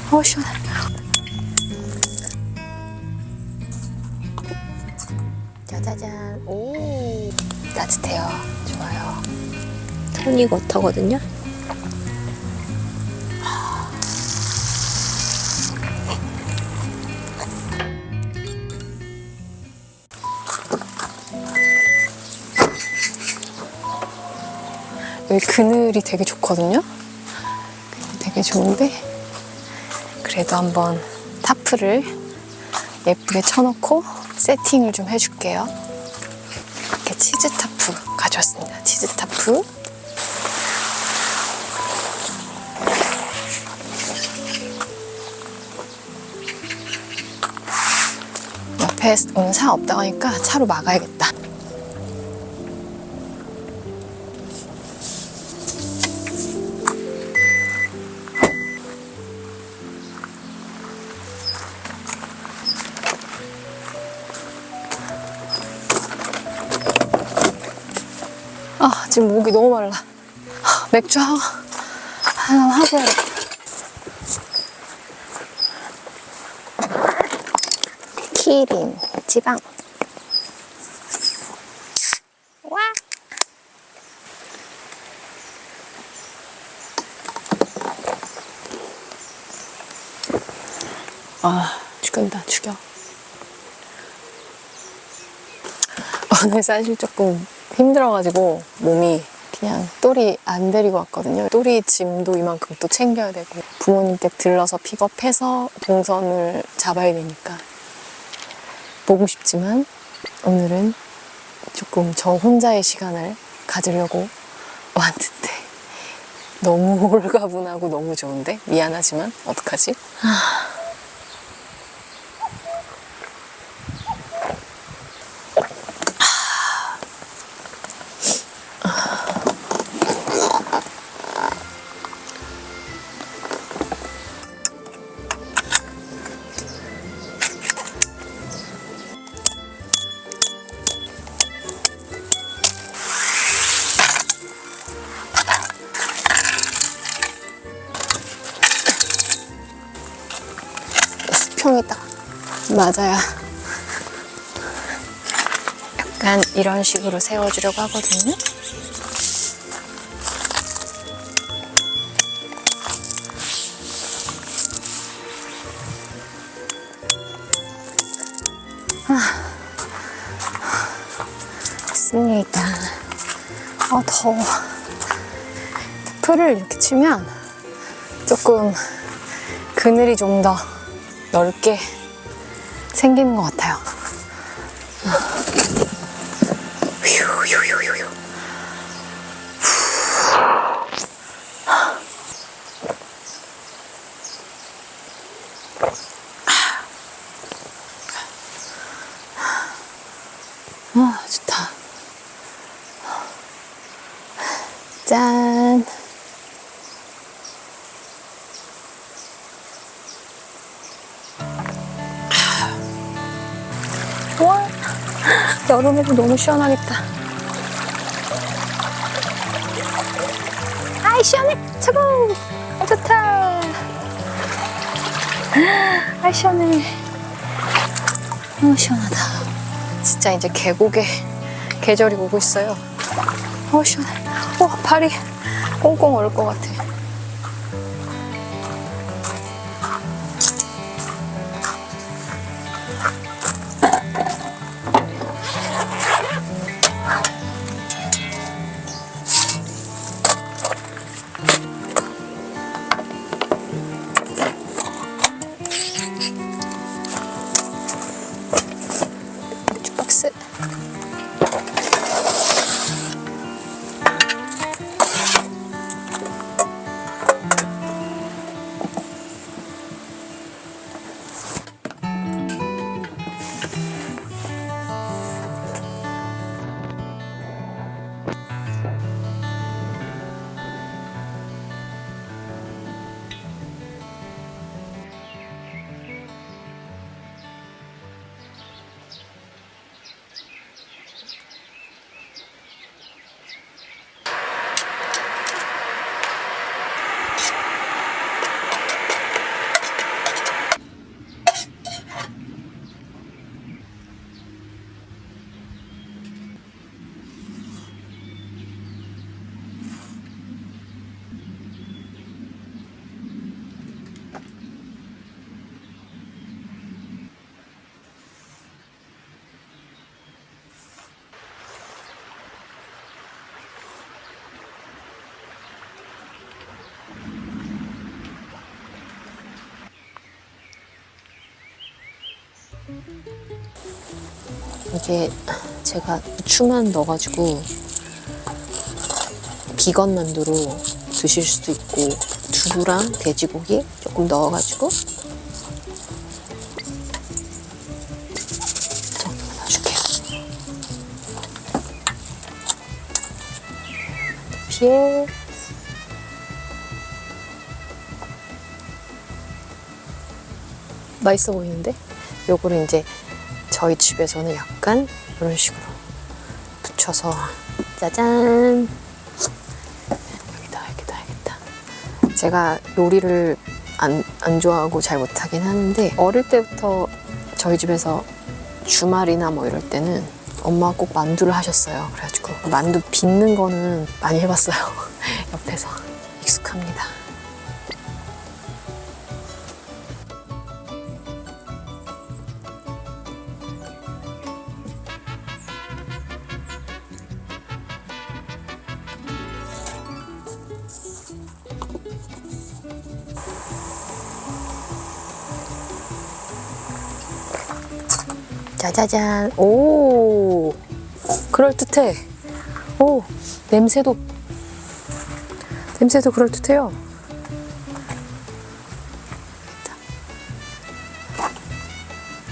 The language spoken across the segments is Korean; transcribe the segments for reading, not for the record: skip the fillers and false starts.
시원해. 짜자잔. 오, 따뜻해요. 좋아요. 토닉 워터거든요. 여기 그늘이 되게 좋거든요. 되게 좋은데 그래도 한번 타프를 예쁘게 쳐놓고 세팅을 좀 해줄게요. 이렇게 치즈 타프 가져왔습니다. 치즈 타프. 옆에 오늘 사람 없다고 하니까 차로 막아야겠다. 지금 목이 너무 말라. 맥주 하나 하고 해야겠다. 키링, 지방. 와! 죽인다, 죽여. 오늘 사실 조금 힘들어가지고 몸이 그냥 또리 안 데리고 왔거든요. 또리 짐도 이만큼 또 챙겨야 되고 부모님 댁 들러서 픽업해서 동선을 잡아야 되니까 보고 싶지만 오늘은 조금 저 혼자의 시간을 가지려고 왔는데 너무 홀가분하고 너무 좋은데 미안하지만 어떡하지? 수평이 딱 맞아야 약간 이런 식으로 세워주려고 하거든요. 됐습니다. 더워. 풀을 이렇게 치면 조금 그늘이 좀 더 넓게 생기는 것 같아요. 휴휴휴휴. 좋다. 짠. 와, 여름에도 너무 시원하겠다. 아이 시원해. 최고. 좋다. 아이 시원해. 너무 시원하다. 진짜 이제 계곡의 계절이 오고 있어요. 시원해. 발이 꽁꽁 얼을 것 같아. 주박스. 이게 제가 후추만 넣어가지고 비건 만두로 드실 수도 있고 두부랑 돼지고기 조금 넣어가지고 정도만 넣어줄게요. 피에 맛있어 보이는데? 요거를 이제 저희 집에서는 약간 이런 식으로 붙여서 짜잔! 여기다. 제가 요리를 안 좋아하고 잘 못하긴 하는데 어릴 때부터 저희 집에서 주말이나 뭐 이럴 때는 엄마가 꼭 만두를 하셨어요. 그래가지고 만두 빚는 거는 많이 해봤어요. 옆에서 익숙합니다. 짜자잔. 오, 그럴듯해. 오, 냄새도 그럴듯해요.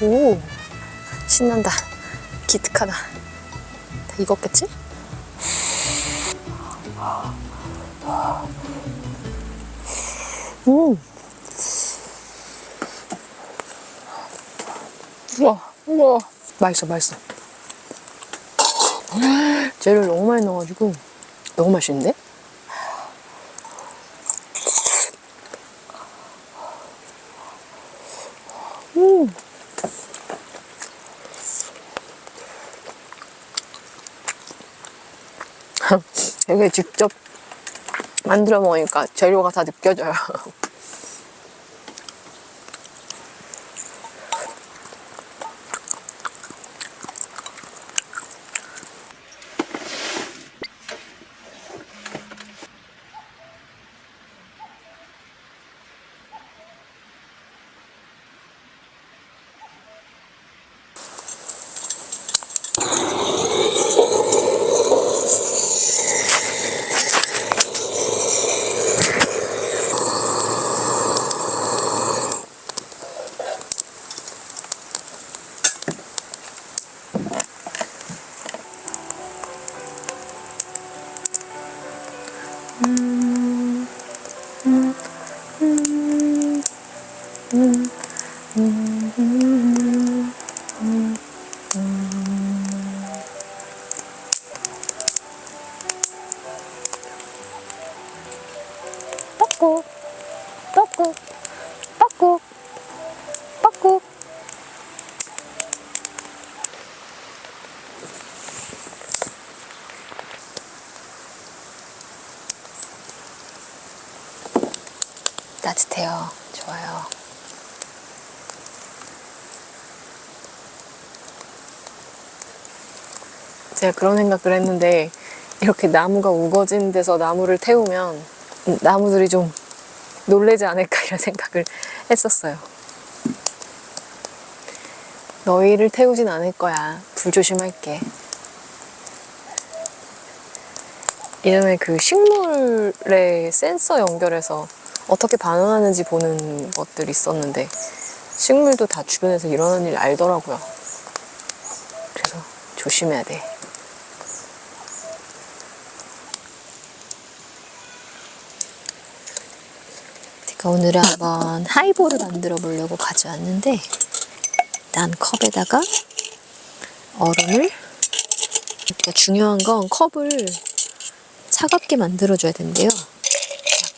오, 신난다. 기특하다. 다 익었겠지? 우와. 맛있어. 재료를 너무 많이 넣어가지고 너무 맛있는데? 여기 직접 만들어 먹으니까 재료가 다 느껴져요. 떡국. 따뜻해요. 좋아요. 제가 그런 생각을 했는데 이렇게 나무가 우거진 데서 나무를 태우면 나무들이 좀 놀래지 않을까 이런 생각을 했었어요. 너희를 태우진 않을 거야. 불 조심할게. 예전에 그 식물에 센서 연결해서 어떻게 반응하는지 보는 것들이 있었는데 식물도 다 주변에서 일어나는 일 알더라고요. 그래서 조심해야 돼. 제가 오늘은 한번 하이볼을 만들어 보려고 가져왔는데 일단 컵에다가 얼음을, 그러니까 중요한 건 컵을 차갑게 만들어줘야 된대요.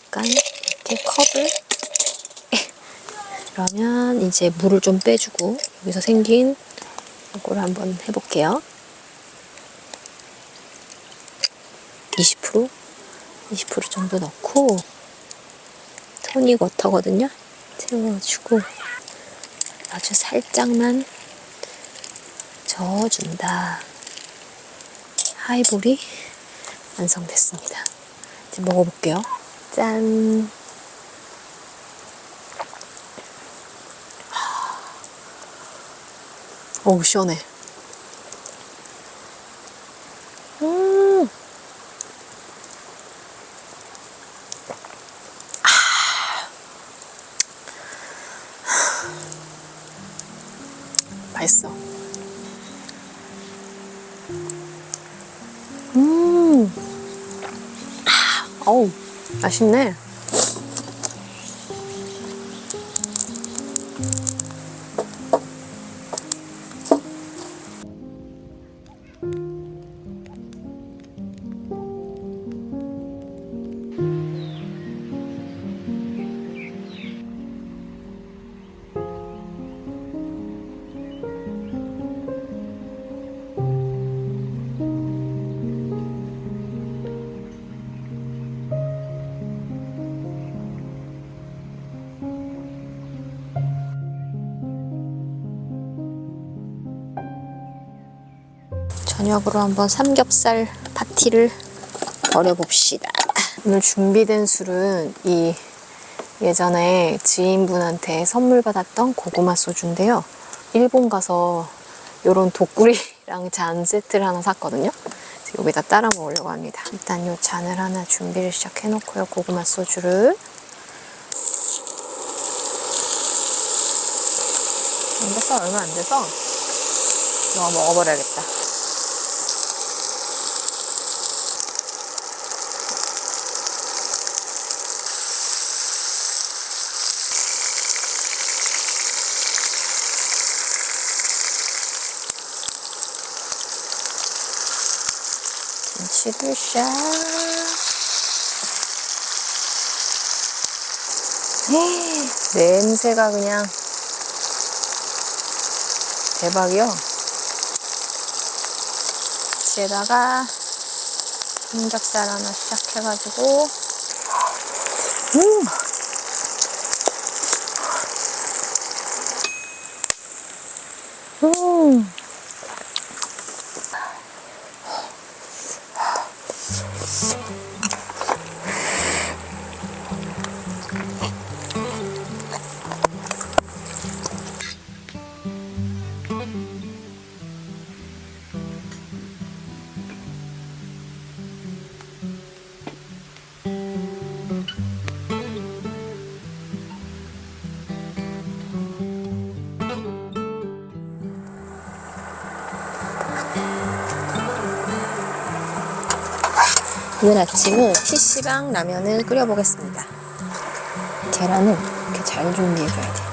약간 이렇게 컵을 그러면 이제 물을 좀 빼주고 여기서 생긴 이걸 한번 해볼게요. 20% 정도 넣고 토닉 워터거든요. 채워주고 아주 살짝만 저어준다. 하이볼이 완성됐습니다. 이제 먹어볼게요. 짠! 어우, 시원해. 맛있어. 어우, 맛있네. 저녁으로 한번 삼겹살 파티를 벌여봅시다. 오늘 준비된 술은 이 예전에 지인분한테 선물 받았던 고구마 소주인데요. 일본 가서 이런 독구리랑 잔 세트를 하나 샀거든요. 여기다 따라 먹으려고 합니다. 일단 이 잔을 하나 준비를 시작해 놓고요. 고구마 소주를. 안 됐어, 얼마 안 돼서 넣어 먹어버려야겠다. 김치를 샥. 냄새가 그냥 대박이요. 김치에다가 삼겹살 하나 시작해가지고 오늘 아침은 PC방 라면을 끓여보겠습니다. 계란을 이렇게 잘 준비해줘야 돼요.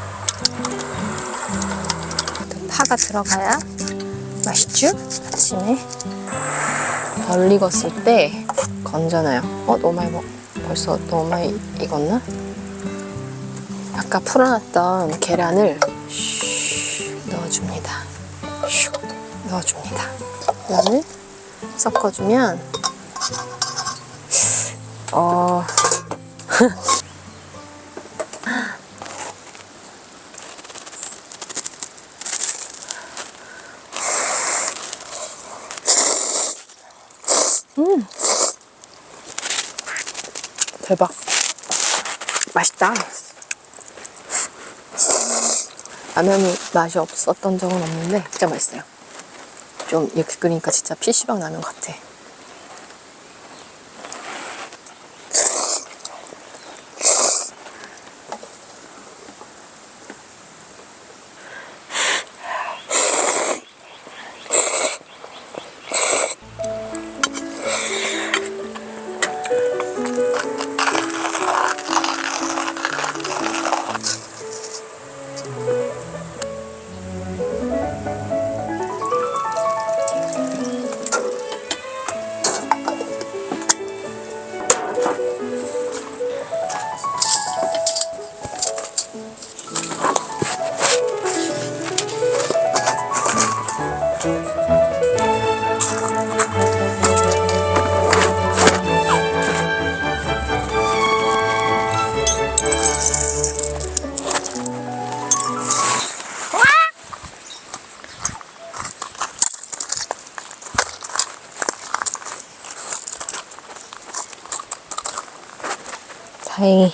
파가 들어가야 맛있죠? 아침에 덜 익었을 때 건져놔요. 너무 많이 벌써 너무 많이 익었나? 아까 풀어놨던 계란을 넣어줍니다. 넣어줍니다. 계란을 섞어주면 대박. 맛있다. 라면이 맛이 없었던 적은 없는데 진짜 맛있어요. 좀 이렇게 끓이니까 진짜 PC방 라면 같아. 다행히